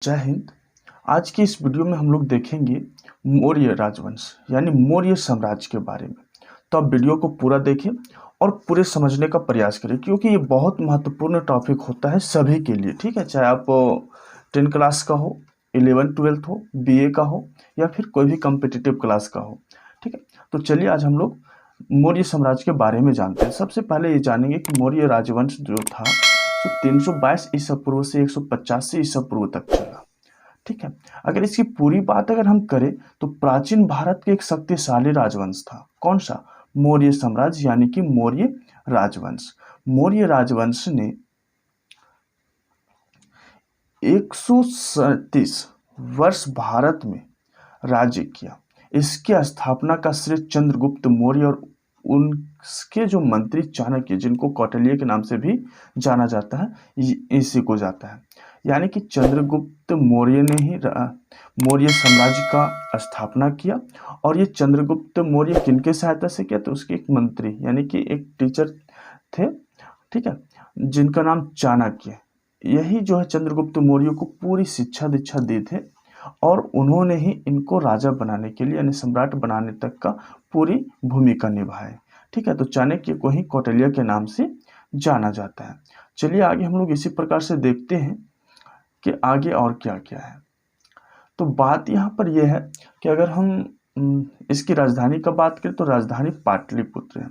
जय हिंद। आज की इस वीडियो में हम लोग देखेंगे मौर्य राजवंश यानी मौर्य साम्राज्य के बारे में। तो आप वीडियो को पूरा देखें और पूरे समझने का प्रयास करें, क्योंकि ये बहुत महत्वपूर्ण टॉपिक होता है सभी के लिए। ठीक है, चाहे आप 10 क्लास का हो, 11 12 हो, बीए का हो या फिर कोई भी कम्पिटिटिव क्लास का हो। ठीक है, तो चलिए आज हम लोग मौर्य साम्राज्य के बारे में जानते हैं। सबसे पहले ये जानेंगे कि मौर्य राजवंश जो था तो 322 ईसा पूर्व से 185 ईसा पूर्व तक चला। ठीक है, अगर इसकी पूरी बात अगर हम करें तो प्राचीन भारत के एक शक्तिशाली राजवंश था। कौन सा? मौर्य साम्राज्य यानी कि मौर्य राजवंश। मौर्य राजवंश ने 137 वर्ष भारत में राज्य किया। इसकी स्थापना का श्रेय चंद्रगुप्त मौर्य और उनके जो मंत्री चाणक्य, जिनको कौटिल्य के नाम से भी जाना जाता है, इसी को जाता है। यानी कि चंद्रगुप्त मौर्य ने ही मौर्य साम्राज्य का स्थापना किया। और ये चंद्रगुप्त मौर्य किनके सहायता से किया? तो उसके एक मंत्री यानी कि एक टीचर थे, ठीक है, जिनका नाम चाणक्य। यही जो है चंद्रगुप्त मौर्य को पूरी शिक्षा दीक्षा दी थे और उन्होंने ही इनको राजा बनाने के लिए यानी सम्राट बनाने तक का पूरी भूमिका निभाई। ठीक है, तो चाणक्य को ही कौटिल्य के नाम से जाना जाता है। चलिए आगे हम लोग इसी प्रकार से देखते हैं कि आगे और क्या क्या है। तो बात यहाँ पर यह है कि अगर हम इसकी राजधानी का बात करें तो राजधानी पाटलिपुत्र है।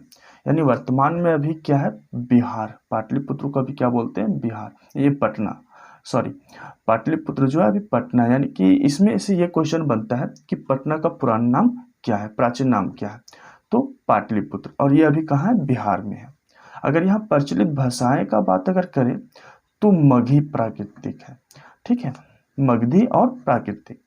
यानी वर्तमान में अभी क्या है? बिहार। पाटलिपुत्र को अभी क्या बोलते हैं? बिहार। ये पटना, सॉरी, पाटलिपुत्र जो है अभी पटना। यानी कि इसमें से ये क्वेश्चन बनता है कि पटना का पुराना नाम क्या है, प्राचीन नाम क्या है? तो पाटलिपुत्र। और ये अभी कहाँ है? बिहार में है। अगर यहाँ प्रचलित भाषाएं का बात अगर करें तो मगही प्राकृतिक है। ठीक है, मगधी और प्राकृतिक।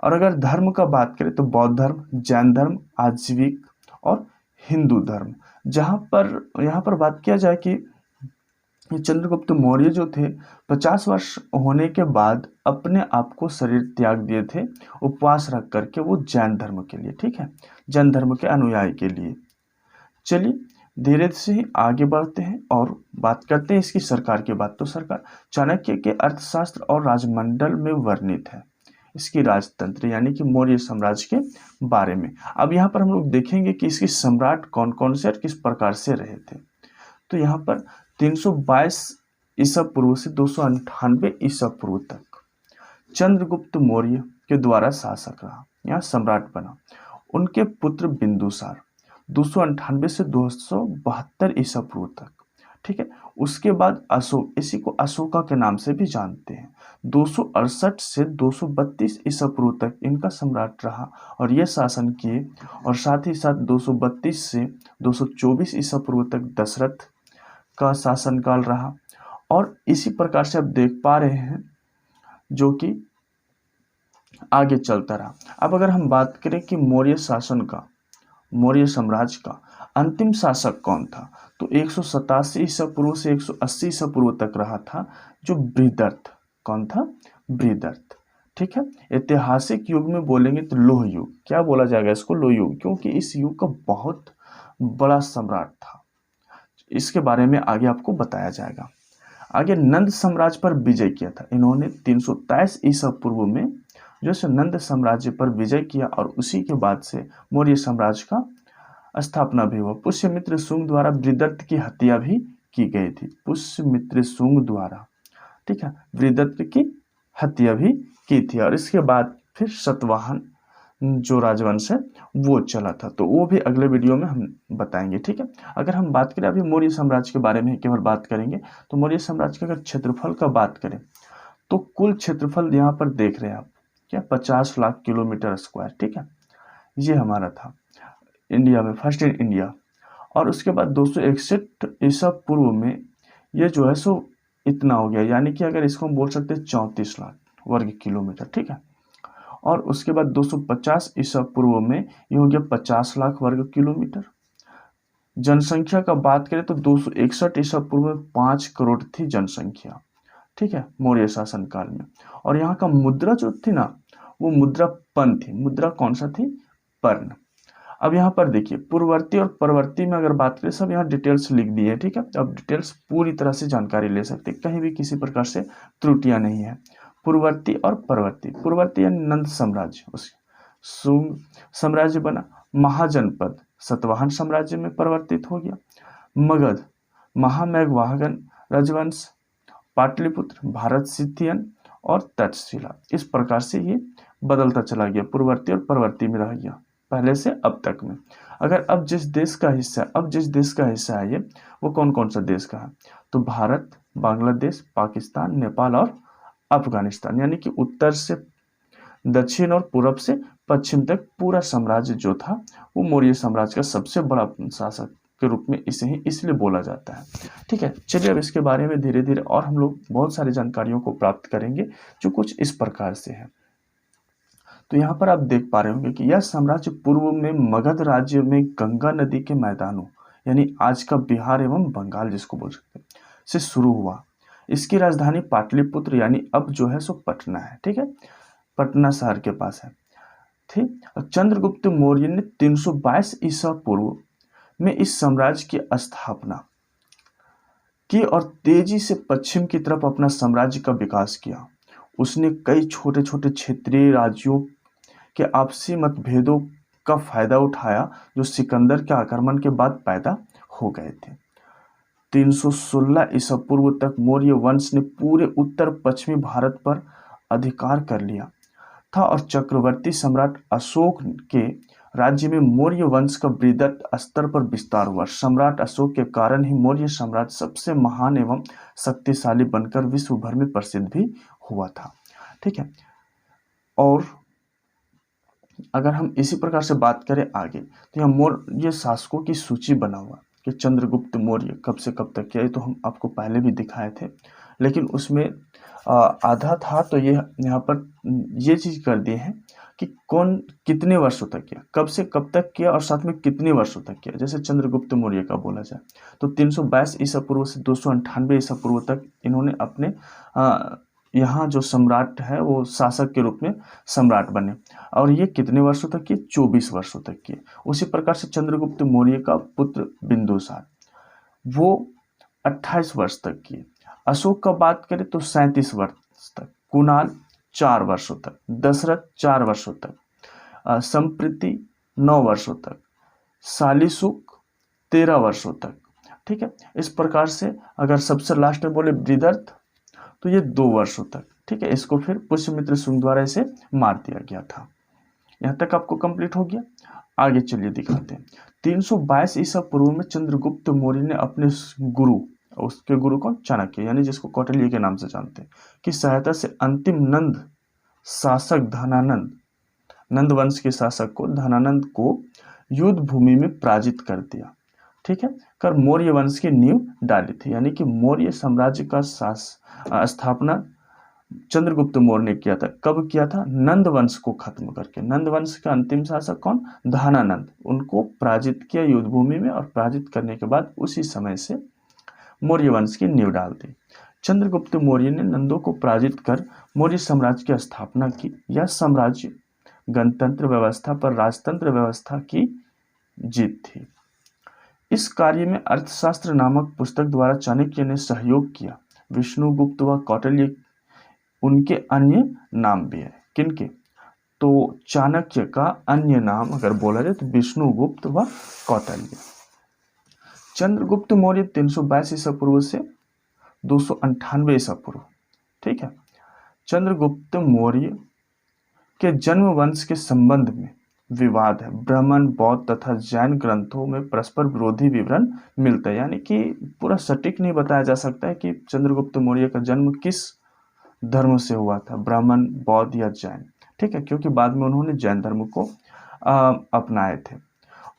और अगर धर्म का बात करें तो बौद्ध धर्म, जैन धर्म, आजीविक और हिंदू धर्म। यहाँ पर बात किया जाए कि चंद्रगुप्त मौर्य जो थे 50 वर्ष होने के बाद अपने आप को शरीर त्याग दिए थे उपवास रख करके, वो जैन धर्म के लिए। ठीक है, जैन धर्म के अनुयायी के लिए। चलिए धीरे से ही आगे बढ़ते हैं और बात करते हैं इसकी सरकार की बात। तो सरकार चाणक्य के अर्थशास्त्र और राजमंडल में वर्णित है इसकी राजतंत्र यानी कि मौर्य साम्राज्य के बारे में। अब यहाँ पर हम लोग देखेंगे कि इसके सम्राट कौन कौन से और किस प्रकार से रहे थे। तो यहाँ पर 322 ईसा पूर्व से 298 ईसा पूर्व तक चंद्रगुप्त मौर्य के द्वारा शासक रहा, यहाँ सम्राट बना। उनके पुत्र बिंदुसार 298 से 272 ईसा पूर्व तक। ठीक है, उसके बाद अशोक, इसी को अशोका के नाम से भी जानते हैं, 268 से 232 ईसा पूर्व तक इनका सम्राट रहा और ये शासन किए। और साथ ही साथ 232 से 224 ईसा पूर्व तक दशरथ का शासनकाल रहा। और इसी प्रकार से आप देख पा रहे हैं जो कि आगे चलता रहा। अब अगर हम बात करें कि मौर्य शासन का, मौर्य साम्राज्य का अंतिम शासक कौन था, तो 187 ईसा पूर्व से 180 ईसा पूर्व तक रहा था जो बृहदर्थ। कौन था? बृहदर्थ। ठीक है, ऐतिहासिक युग में बोलेंगे तो लोह युग। क्या बोला जाएगा इसको? लोह युग, क्योंकि इस युग का बहुत बड़ा सम्राट था। इसके बारे में आगे आपको बताया जाएगा। आगे नंद साम्राज्य पर विजय किया था इन्होंने 323 ईसा पूर्व में, जो है नंद साम्राज्य पर विजय किया और उसी के बाद से मौर्य साम्राज्य का स्थापना भी हुआ। पुष्यमित्र शुंग द्वारा बृहदत्त की हत्या भी की गई थी। पुष्यमित्र शुंग द्वारा, ठीक है, बृहदत्त की हत्या भी की थी। और इसके बाद फिर सतवाहन जो राजवंश है वो चला था, तो वो भी अगले वीडियो में हम बताएंगे। ठीक है, अगर हम बात करें अभी मौर्य साम्राज्य के बारे में केवल बात करेंगे, तो मौर्य साम्राज्य के अगर क्षेत्रफल का बात करें तो कुल क्षेत्रफल यहाँ पर देख रहे हैं आप, क्या 50 लाख किलोमीटर स्क्वायर। ठीक है, ये हमारा था इंडिया में, फर्स्ट इन इंडिया। और उसके बाद 261 ईसा पूर्व में ये जो है सो इतना हो गया, यानी कि अगर इसको हम बोल सकते हैं 34 लाख वर्ग किलोमीटर। ठीक है, और उसके बाद 250 ईसा पूर्व में ये हो गया 50 लाख वर्ग किलोमीटर। जनसंख्या का बात करें तो 261 ईसा पूर्व में 5 करोड़ थी जनसंख्या। ठीक है, मौर्य शासन काल में। और यहाँ का मुद्रा जो थी ना, वो मुद्रा पन थी। मुद्रा कौन सा थी? पर्ण। अब यहाँ पर देखिए पूर्ववर्ती और परवर्ती में अगर बात करें, सब यहाँ डिटेल्स लिख दी है। ठीक है, अब डिटेल्स पूरी तरह से जानकारी ले सकते, कहीं भी किसी प्रकार से त्रुटियां नहीं है, पूर्ववर्ती और परवर्ती। पूर्ववर्ती यानी नंद साम्राज्य, उस शुंग साम्राज्य बना। महाजनपद सातवाहन साम्राज्य में परिवर्तित हो गया। मगध महामेघवाहन राजवंश, पाटलिपुत्र भारत सिथियन और तक्षशिला। इस प्रकार से ये बदलता चला गया, पूर्ववर्ती और परवर्ती में रह गया पहले से अब तक में। अगर अब जिस देश का हिस्सा है ये, वो कौन कौन सा देश का है? तो भारत, बांग्लादेश, पाकिस्तान, नेपाल और अफगानिस्तान। यानी कि उत्तर से दक्षिण और पूरब से पश्चिम तक पूरा साम्राज्य जो था वो मौर्य साम्राज्य का सबसे बड़ा शासक के रूप में इसे ही इसलिए बोला जाता है। ठीक है, चलिए अब इसके बारे में धीरे धीरे और हम लोग बहुत सारी जानकारियों को प्राप्त करेंगे जो कुछ इस प्रकार से है। तो यहाँ पर आप देख पा रहे होंगे कि यह साम्राज्य पूर्व में मगध राज्य में गंगा नदी के मैदानों, यानी आज का बिहार एवं बंगाल जिसको बोल सकते हैं, से शुरू हुआ। इसकी राजधानी पाटलिपुत्र यानी अब जो है सो पटना है। ठीक है, पटना शहर के पास है। ठीक, चंद्रगुप्त मौर्य ने 322 ईसा पूर्व में इस साम्राज्य की स्थापना की और तेजी से पश्चिम की तरफ अपना साम्राज्य का विकास किया। उसने कई छोटे छोटे क्षेत्रीय राज्यों के आपसी मतभेदों का फायदा उठाया जो सिकंदर के आक्रमण के बाद पैदा हो गए थे। 316 ईसा पूर्व तक मौर्य वंश ने पूरे उत्तर पश्चिमी भारत पर अधिकार कर लिया था और चक्रवर्ती सम्राट अशोक के राज्य में मौर्य वंश का बृहद स्तर पर विस्तार हुआ। सम्राट अशोक के कारण ही मौर्य साम्राज्य सबसे महान एवं शक्तिशाली बनकर विश्व भर में प्रसिद्ध भी हुआ था। ठीक है, और अगर हम इसी प्रकार से बात करें आगे तो यहाँ मौर्य शासकों की सूची बना हुआ कि चंद्रगुप्त मौर्य कब से कब तक किया। ये तो हम आपको पहले भी दिखाए थे, लेकिन उसमें आधा था तो ये यहाँ पर ये चीज़ कर दिए हैं कि कौन कितने वर्षों तक किया, कब से कब तक किया और साथ में कितने वर्षों तक किया। जैसे चंद्रगुप्त मौर्य का बोला जाए तो 322 ईसा पूर्व से 298 ईसा पूर्व तक इन्होंने अपने यहाँ जो सम्राट है वो शासक के रूप में सम्राट बने और ये कितने वर्षों तक किए? 24 वर्षों तक किए। उसी प्रकार से चंद्रगुप्त मौर्य का पुत्र बिंदुसार वो 28 वर्ष तक किए। अशोक का बात करें तो 37 वर्ष तक, कुणाल 4 वर्षों तक, दशरथ 4 वर्षों तक, संप्रीति 9 वर्षों तक, शालीशुक 13 वर्षों तक। ठीक है, इस प्रकार से अगर सबसे लास्ट में बोले बृहदर्थ तो ये 2 वर्षों तक। ठीक है, इसको फिर पुष्यमित्र शुंग द्वारा इसे मार दिया गया था। यहाँ तक आपको कंप्लीट हो गया। आगे चलिए दिखाते हैं। 322 ईसा पूर्व में चंद्रगुप्त मौर्य ने अपने गुरु, उसके गुरु कौन? चाणक्य, यानी जिसको कौटिल्य के नाम से जानते हैं, की सहायता से अंतिम नंद शासक धनानंद, नंद वंश के शासक को धनानंद को युद्ध भूमि में पराजित कर दिया। ठीक है, कर मौर्य वंश की नींव डाली थी। यानी कि मौर्य साम्राज्य का स्थापना चंद्रगुप्त मौर्य ने किया था। कब किया था? नंद वंश को खत्म करके। नंद वंश का अंतिम शासक कौन? धनानंद, उनको पराजित किया युद्ध भूमि में और पराजित करने के बाद उसी समय से मौर्य वंश की नींव डाल दी। चंद्रगुप्त मौर्य ने नंदों को पराजित कर मौर्य साम्राज्य की स्थापना की। यह साम्राज्य गणतंत्र व्यवस्था पर राजतंत्र व्यवस्था की जीत थी। इस कार्य में अर्थशास्त्र नामक पुस्तक द्वारा चाणक्य ने सहयोग किया। विष्णुगुप्त व कौटिल्य उनके अन्य नाम भी है। किनके? तो चाणक्य का अन्य नाम अगर बोला जाए तो विष्णुगुप्त व कौटिल्य। चंद्रगुप्त मौर्य 322 ईसा पूर्व से 298 ईसा पूर्व। ठीक है, चंद्रगुप्त मौर्य के जन्म वंश के संबंध में विवाद है। ब्राह्मण, बौद्ध तथा जैन ग्रंथों में परस्पर विरोधी विवरण मिलता है। यानी कि पूरा सटीक नहीं बताया जा सकता है कि चंद्रगुप्त मौर्य का जन्म किस धर्म से हुआ था, ब्राह्मण, बौद्ध या जैन। ठीक है, क्योंकि बाद में उन्होंने जैन धर्म को अपनाए थे।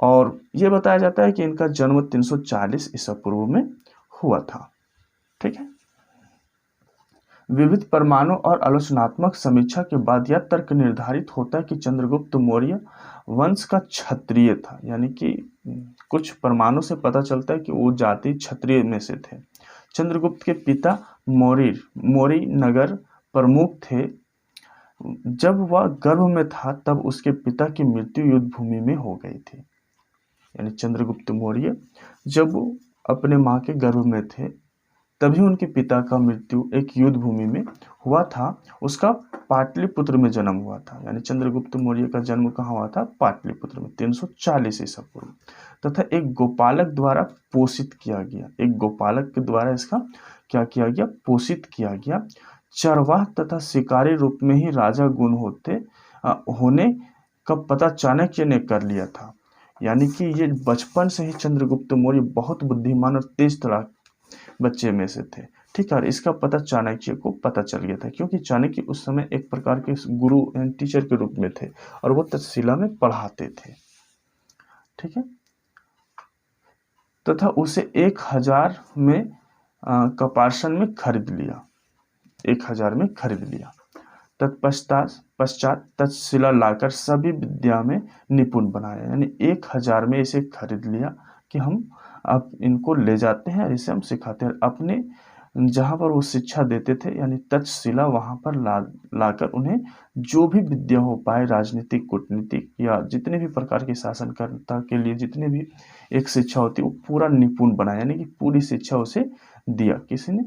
और ये बताया जाता है कि इनका जन्म 340 ईसा पूर्व में हुआ था। ठीक है, विविध प्रमाणों और आलोचनात्मक समीक्षा के बाद यह तर्क निर्धारित होता है कि चंद्रगुप्त मौर्य वंश का क्षत्रिय था। यानी कि कुछ प्रमाणों से पता चलता है कि वो जाति क्षत्रिय में से थे। चंद्रगुप्त के पिता मौर्य नगर प्रमुख थे। जब वह गर्भ में था तब उसके पिता की मृत्यु युद्ध भूमि में हो गई थी। यानी चंद्रगुप्त मौर्य जब अपने माँ के गर्भ में थे तभी उनके पिता का मृत्यु एक युद्ध भूमि में हुआ था। उसका पाटलिपुत्र में जन्म हुआ था, यानी चंद्रगुप्त मौर्य का जन्म कहाँ हुआ था? पाटलिपुत्र में 340 ईसा पूर्व। तथा एक गोपालक द्वारा पोषित किया गया, एक गोपालक के द्वारा इसका क्या किया गया? पोषित किया गया। चरवाह तथा शिकारी रूप में ही राजा गुण होने का पता चाणक्य ने कर लिया था। यानी कि ये बचपन से ही चंद्रगुप्त मौर्य बहुत बुद्धिमान और तेज तर्क बच्चे में से थे। ठीक है, और इसका पता चाणक्य को पता चल गया था, क्योंकि चाणक्य उस समय एक प्रकार के गुरु एंड टीचर के रूप में थे और वो तक्षशिला में पढ़ाते थे। ठीक है, तथा उसे 1000 में कपार्सन में खरीद लिया, 1000 में खरीद लिया। पश्चात तक्षशिला लाकर सभी विद्या में निपुण बनाया, यानी 1000 में इसे खरीद लिया कि हम अब इनको ले जाते हैं, इसे हम सिखाते हैं। अपने जहाँ पर वो शिक्षा देते थे यानी तक्षशिला, वहाँ पर लाकर उन्हें जो भी विद्या हो पाए, राजनीतिक, कूटनीतिक या जितने भी प्रकार के शासनकर्ता के लिए जितने भी एक शिक्षा होती है, वो पूरा निपुण बनाया, यानी कि पूरी शिक्षा उसे दिया। किसी ने?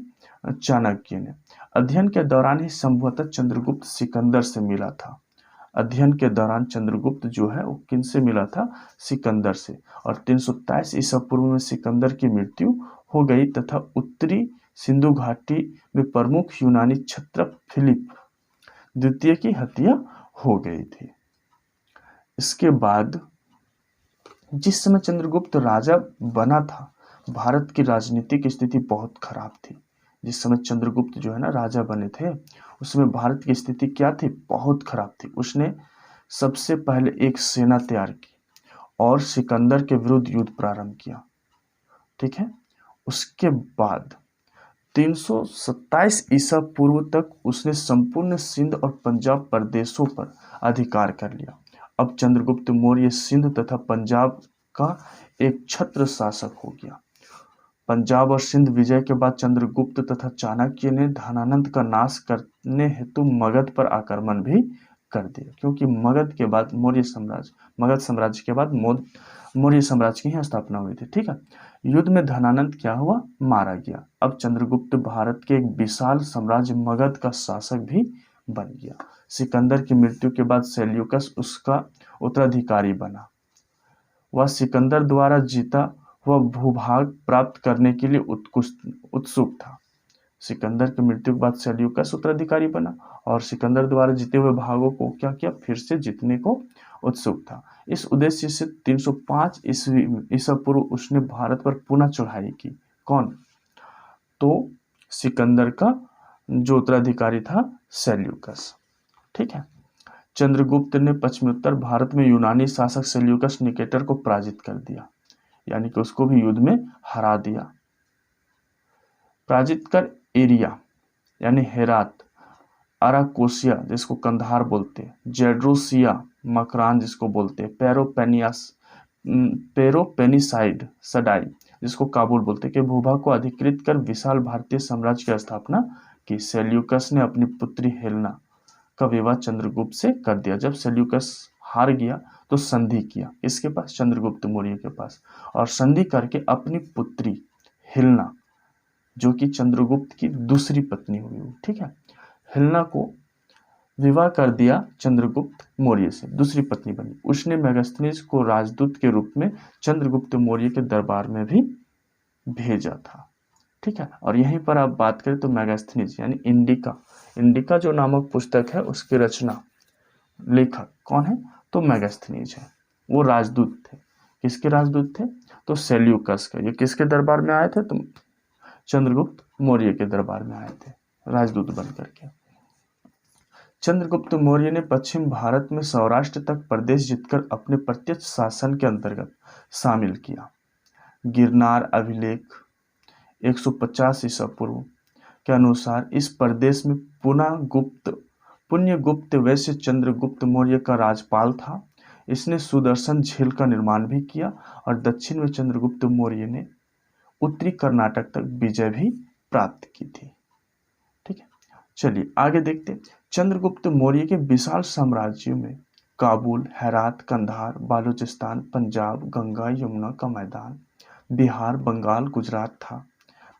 चाणक्य ने। अध्ययन के दौरान ही संभवतः चंद्रगुप्त सिकंदर से मिला था। अध्ययन के दौरान चंद्रगुप्त जो है वो किनसे मिला था? सिकंदर से। और 327 ईसा पूर्व में सिकंदर की मृत्यु हो गई तथा उत्तरी सिंधु घाटी में प्रमुख यूनानी क्षत्रप फिलिप द्वितीय की हत्या हो गई थी। इसके बाद जिस समय चंद्रगुप्त राजा बना था, भारत की राजनीतिक स्थिति बहुत खराब थी। जिस समय चंद्रगुप्त जो है ना राजा बने थे, उस समय भारत की स्थिति क्या थी? बहुत खराब थी। उसने सबसे पहले एक सेना तैयार की और सिकंदर के विरुद्ध युद्ध प्रारंभ किया। ठीक है, उसके बाद 327 ईसा पूर्व तक उसने संपूर्ण सिंध और पंजाब प्रदेशों पर अधिकार कर लिया। अब चंद्रगुप्त मौर्य सिंध तथा पंजाब का एक छत्र शासक हो गया। पंजाब और सिंध विजय के बाद चंद्रगुप्त तथा चाणक्य ने धनानंद का नाश करने हेतु मगध पर आक्रमण भी कर दिया, क्योंकि मगध के बाद मगध साम्राज्य के बाद मौर्य साम्राज्य की स्थापना हुई थी। ठीक है, युद्ध में धनानंद क्या हुआ? मारा गया। अब चंद्रगुप्त भारत के एक विशाल साम्राज्य मगध का शासक भी बन गया। सिकंदर की मृत्यु के बाद सेल्यूकस उसका उत्तराधिकारी बना। वह सिकंदर द्वारा जीता वह भूभाग प्राप्त करने के लिए उत्सुक था। सिकंदर की मृत्यु के बाद सेल्यूकस उत्तराधिकारी बना और सिकंदर द्वारा जीते हुए भागों को क्या किया? फिर से जीतने को उत्सुक था। इस उद्देश्य से 305 ईसा पूर्व उसने भारत पर पुनः चढ़ाई की। कौन? तो सिकंदर का जो उत्तराधिकारी था सेल्यूकस। ठीक है, चंद्रगुप्त ने पश्चिमोत्तर भारत में यूनानी शासक सेल्यूकस निकेटर को पराजित कर दिया, यानी कि उसको भी युद्ध में हरा दिया। पराजित कर एरिया यानी हेरात, अराकोसिया जिसको कंधार बोलते हैं, जेड्रोसिया मकरान जिसको बोलते हैं, पेरोपेनिसाइड सडाई जिसको काबुल बोलते हैं, के भूभाग को अधिकृत कर विशाल भारतीय साम्राज्य की स्थापना की। सेल्यूकस ने अपनी पुत्री हेलेना का विवाह चंद्रगुप्त से कर दिया। जब सेल्यूकस हार गया तो संधि किया, इसके पास? चंद्रगुप्त मौर्य के पास, और संधि करके अपनी पुत्री हेलेना, जो कि चंद्रगुप्त की दूसरी पत्नी हुई। ठीक है, हेलेना को विवाह कर दिया चंद्रगुप्त मौर्य से, दूसरी पत्नी बनी। उसने मेगास्थनीज को राजदूत के रूप में चंद्रगुप्त मौर्य के दरबार में भी भेजा था। ठीक है, और यहीं पर आप बात करें तो मेगास्थनीज यानी इंडिका जो नामक पुस्तक है उसकी रचना लेखक कौन है? तो मेगास्थनीज है। वो राजदूत थे। किसके राजदूत थे? तो सेल्यूकस का। ये किसके दरबार में आए थे? तो चंद्रगुप्त मौर्य के दरबार में आए थे राजदूत बन करके। चंद्रगुप्त मौर्य ने पश्चिम भारत में सौराष्ट्र तक प्रदेश जीतकर अपने प्रत्यक्ष शासन के अंतर्गत शामिल किया। गिरनार अभिलेख 150 ईसा पूर्व के अनुसार इस प्रदेश में पुण्यगुप्त वैश्य चंद्रगुप्त मौर्य का राजपाल था। इसने सुदर्शन झील का निर्माण भी किया और दक्षिण में चंद्रगुप्त मौर्य ने उत्तरी कर्नाटक तक विजय भी प्राप्त की थी। ठीक है, चलिए आगे देखते हैं। चंद्रगुप्त मौर्य के विशाल साम्राज्य में काबुल, हेरात, कंधार, बालूचिस्तान, पंजाब, गंगा यमुना का मैदान, बिहार, बंगाल, गुजरात था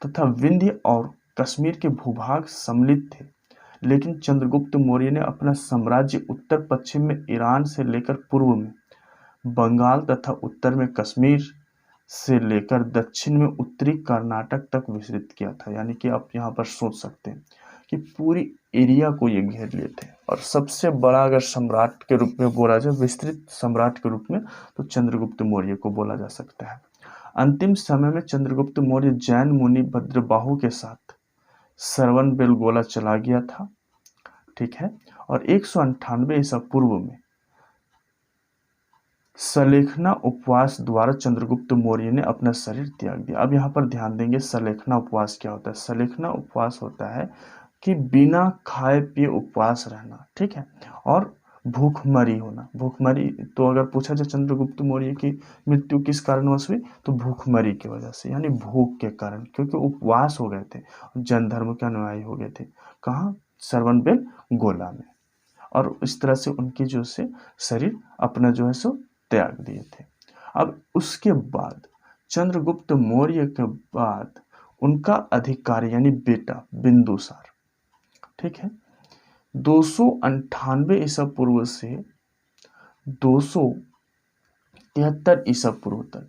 तथा विंध्य और कश्मीर के भूभाग सम्मिलित थे, लेकिन चंद्रगुप्त मौर्य ने अपना साम्राज्य उत्तर पश्चिम में ईरान से लेकर पूर्व में बंगाल तथा उत्तर में कश्मीर से लेकर दक्षिण में उत्तरी कर्नाटक तक विस्तृत किया था। यानी कि आप यहाँ पर सोच सकते हैं कि पूरी एरिया को ये घेर लिए थे। और सबसे बड़ा अगर सम्राट के रूप में बोला जाए, विस्तृत सम्राट के रूप में, तो चंद्रगुप्त मौर्य को बोला जा सकता है। अंतिम समय में चंद्रगुप्त मौर्य जैन मुनि भद्रबाहु के साथ श्रवण बेलगोला चला गया था, ठीक है। और 198 ईसा पूर्व में सलेखना उपवास द्वारा चंद्रगुप्त मौर्य ने अपना शरीर त्याग दिया। अब यहाँ पर ध्यान देंगे, सलेखना उपवास क्या होता है। सलेखना उपवास होता है कि बिना खाए पिए उपवास रहना, ठीक है, और भूखमरी होना। भूखमरी तो अगर पूछा जाए चंद्रगुप्त मौर्य की मृत्यु किस कारणवश हुई, तो भूखमरी की वजह से, यानी भूख के कारण, क्योंकि उपवास हो गए थे, जैन धर्म के अनुयायी हो गए थे। कहाँ? श्रवणबेल गोला में। और इस तरह से उनकी जो से शरीर अपना जो है सो त्याग दिए थे। अब उसके बाद चंद्रगुप्त मौर्य के बाद उनका अधिकारी यानी बेटा बिंदुसार, ठीक है, 298 ईसा पूर्व से 273 ईसा पूर्व तक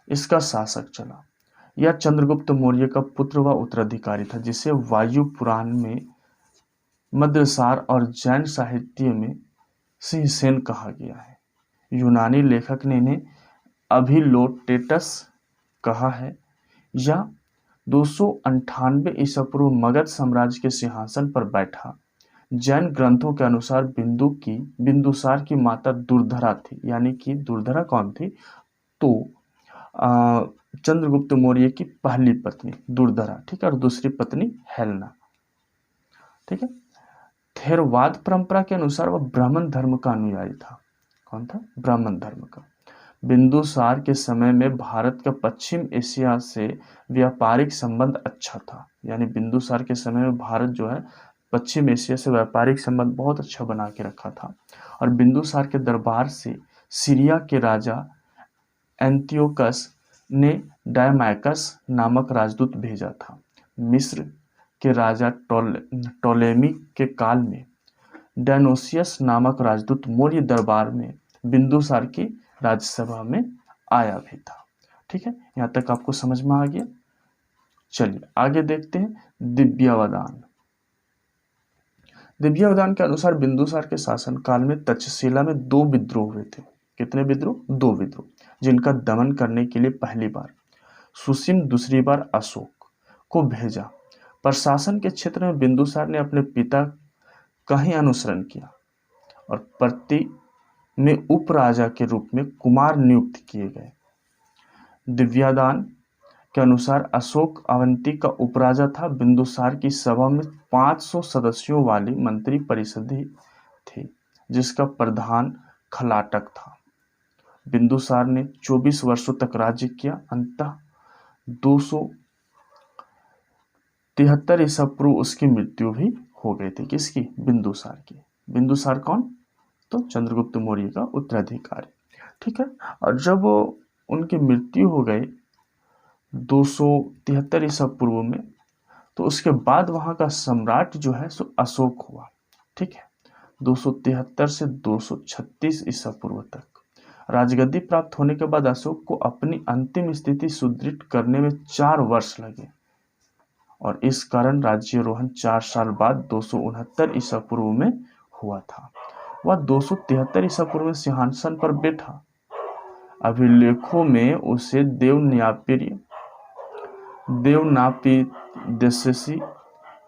इसका शासक चला। यह चंद्रगुप्त मौर्य का पुत्र व उत्तराधिकारी था, जिसे वायु पुराण में मद्रसार और जैन साहित्य में सिंहसेन कहा गया है। यूनानी लेखक ने इन्हें अभिलोटेटस कहा है। यह 298 ईसा पूर्व मगध साम्राज्य के सिंहासन पर बैठा। जैन ग्रंथों के अनुसार बिंदुसार की माता दुर्धरा थी। यानी कि दुर्धरा कौन थी? तो चंद्रगुप्त मौर्य की पहली पत्नी दुर्धरा, ठीक है, और दूसरी पत्नी हेलेना, ठीक है। थेरवाद परंपरा के अनुसार वह ब्राह्मण धर्म का अनुयायी था। कौन था? ब्राह्मण धर्म का। बिंदुसार के समय में भारत का पश्चिम एशिया से व्यापारिक संबंध अच्छा था। यानी बिंदुसार के समय में भारत जो है पश्चिम एशिया से व्यापारिक संबंध बहुत अच्छा बना के रखा था। और बिंदुसार के दरबार से सीरिया के राजा एंटियोकस ने डायमाइकस नामक राजदूत भेजा था। मिस्र के राजा टोलेमी के काल में डायनोसियस नामक राजदूत मौर्य दरबार में बिंदुसार की राज्यसभा में आया भी था। ठीक है, यहाँ तक आपको समझ में आ गया। चलिए आगे देखते हैं दिव्यावदान। दिव्यावदान के अनुसार बिंदुसार के शासन काल में तक्षशिला में 2 विद्रोह हुए थे। कितने विद्रोह? 2 विद्रोह, जिनका दमन करने के लिए पहली बार सुसीम, दूसरी बार अशोक को भेजा। प्रशासन के क्षेत्र में बिंदुसार ने अपने पिता का ही अनुसरण किया और प्रति में उपराजा के रूप में कुमार नियुक्त किए गए। दिव्यादान के अनुसार अशोक अवंती का उपराजा था। बिंदुसार की सभा में 500 सदस्यों वाली मंत्री परिषद थी, जिसका प्रधान खलाटक था। बिंदुसार ने 24 वर्षों तक राज्य किया। अंततः 273 ईसा पूर्व उसकी मृत्यु भी हो गई थी। किसकी? बिंदुसार की। बिंदुसार कौन? तो चंद्रगुप्त मौर्य का उत्तराधिकारी। ठीक है, और जब उनकी मृत्यु हो गई 273 ईसा पूर्व में, तो उसके बाद वहां का सम्राट जो है सो अशोक हुआ। ठीक है, 273 से 236 ईसा पूर्व तक राजगद्दी प्राप्त होने के बाद अशोक को अपनी अंतिम स्थिति सुदृढ़ करने में 4 वर्ष लगे और इस कारण राज्यारोहण 4 साल बाद 269 ईसा पूर्व में हुआ था। वह 273 ईसा पूर्व में सिंहासन पर बैठा। अभिलेखों में उसे देवनापिदस्यसी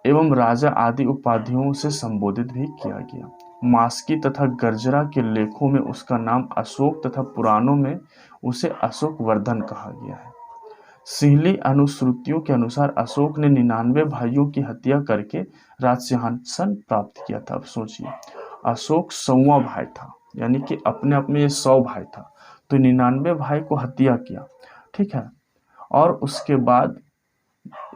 एवं राजा आदि उपाधियों से संबोधित भी किया गया। मास्की तथा गर्जरा के लेखों में उसका नाम अशोक तथा पुराणों में उसे अशोक वर्धन कहा गया है। सिंहली अनुश्रुतियों के अनुसार अशोक ने 99 भाइयों की हत्या करके राज सिंहासन प्राप्त किया था। अब सोचिए, अशोक 100वां भाई था, यानी कि अपने आप में ये 100 भाई था, तो 99 भाई को हत्या किया। ठीक है, और उसके बाद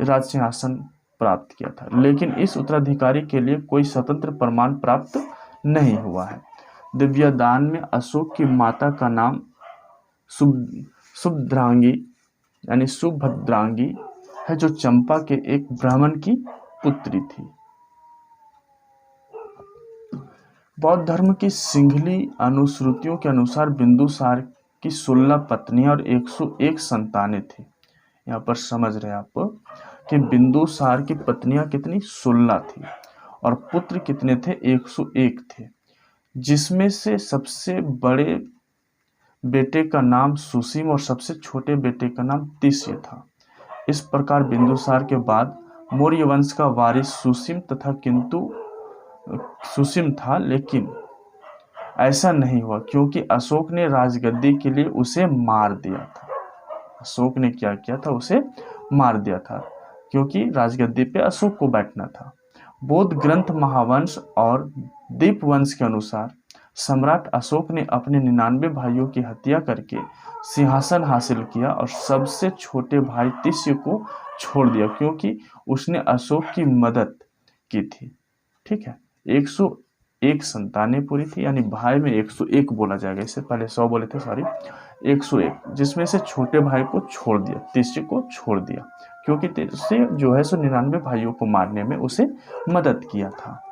राज सिंहासन प्राप्त किया था। लेकिन इस उत्तराधिकारी के लिए कोई स्वतंत्र प्रमाण प्राप्त नहीं हुआ है। दिव्यादान में अशोक की माता का नाम सुभद्रांगी यानी सुभद्रांगी है जो चंपा के एक ब्राह्मण की पुत्री थी। बौद्ध धर्म की सिंघली अनुश्रुतियों के अनुसार बिंदुसार की 16 पत्नियां और 101 संतानें थी। यहाँ पर समझ रहे आप कि बिंदुसार की पत्नियां कितनी, 16 थी, और पुत्र कितने थे, 101 थे, जिसमें से सबसे बड़े बेटे का नाम सुसीम और सबसे छोटे बेटे का नाम तिष्य था। इस प्रकार बिंदुसार के बाद मौर्य वंश का वारिस सुसीम तथा किंतु सुसीम था, लेकिन ऐसा नहीं हुआ क्योंकि अशोक ने राजगद्दी के लिए उसे मार दिया था। अशोक ने क्या किया था, उसे मार दिया था, क्योंकि राजगद्दी पे अशोक को बैठना था। बौद्ध ग्रंथ महावंश और दीपवंश के अनुसार सम्राट अशोक ने अपने 99 भाइयों की हत्या करके सिंहासन हासिल किया और सबसे छोटे भाई तिष्य को छोड़ दिया, क्योंकि उसने अशोक की मदद की थी। ठीक है, 101 संतानें पूरी थी, यानी भाई में 101 बोला जाएगा, इससे पहले 100 बोले थे, सॉरी, 101, जिसमें से छोटे भाई को छोड़ दिया, तिष्य को छोड़ दिया, क्योंकि तिष्य जो है 99 भाइयों को मारने में उसे मदद किया था।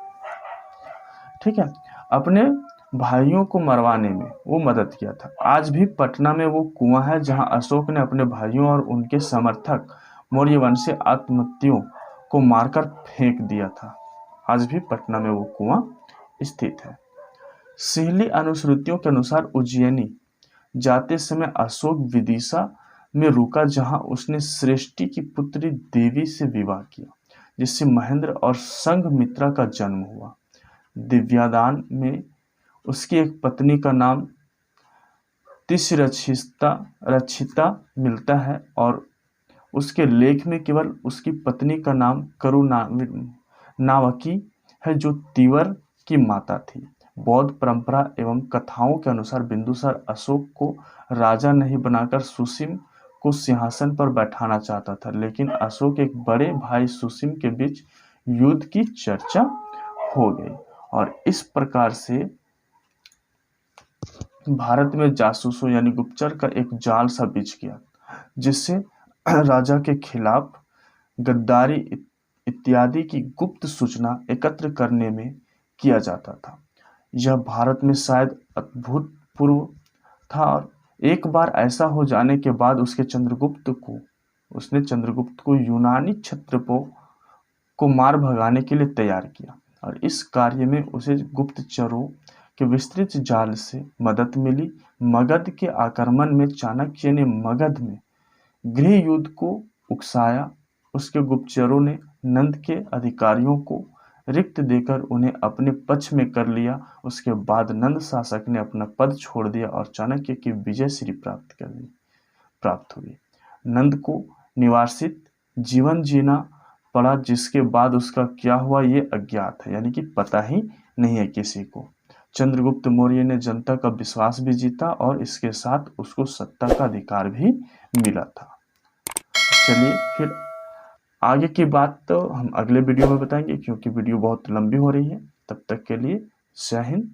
ठीक है, अपने भाइयों को मरवाने में वो मदद किया था। आज भी पटना में वो कुआं है जहां अशोक ने अपने भाइयों और उनके समर्थक मौर्य वंशीय आत्महत्याओं को मारकर फेंक दिया था। आज भी पटना में वो कुआं स्थित है। सिंहली अनुश्रुतियों के अनुसार उज्जैनी जाते समय अशोक विदिशा में रुका, जहां उसने श्रेष्ठी की पुत्री देवी से विवाह किया, जिससे महेंद्र और संघमित्रा का जन्म हुआ। दिव्यादान में उसकी एक पत्नी का नाम रक्षिता मिलता है और उसके लेख में केवल उसकी पत्नी का नाम करुनावकी है, जो तीवर की माता थी। बौद्ध परंपरा एवं कथाओं के अनुसार बिंदुसार अशोक को राजा नहीं बनाकर सुसीम को सिंहासन पर बैठाना चाहता था, लेकिन अशोक एक बड़े भाई सुसीम के बीच युद्ध की चर्चा हो गई और इस प्रकार से भारत में जासूसों यानी गुप्तचर का एक जाल सा बिछ गया, जिससे राजा के खिलाफ गद्दारी इत्यादि की गुप्त सूचना एकत्र करने में किया जाता था। यह भारत में शायद अभूतपूर्व था और एक बार ऐसा हो जाने के बाद उसने चंद्रगुप्त को यूनानी क्षत्रपों को मार भगाने के लिए तैयार किया और इस कार्य में उसे गुप्तचरों के विस्तृत जाल से मदद मिली। मगध के आक्रमण में चाणक्य ने मगध में गृह युद्ध को उकसाया। उसके गुप्तचरों ने नंद के अधिकारियों को रिक्त देकर उन्हें अपने पक्ष में कर लिया। उसके बाद नंद शासक ने अपना पद छोड़ दिया और चाणक्य की विजय श्री प्राप्त हुई। नंद को निवासित जीवन जीना पड़ा, जिसके बाद उसका क्या हुआ ये अज्ञात है, यानी कि पता ही नहीं है किसी को। चंद्रगुप्त मौर्य ने जनता का विश्वास भी जीता और इसके साथ उसको सत्ता का अधिकार भी मिला था। चलिए फिर आगे की बात तो हम अगले वीडियो में बताएंगे, क्योंकि वीडियो बहुत लंबी हो रही है। तब तक के लिए जय हिंद।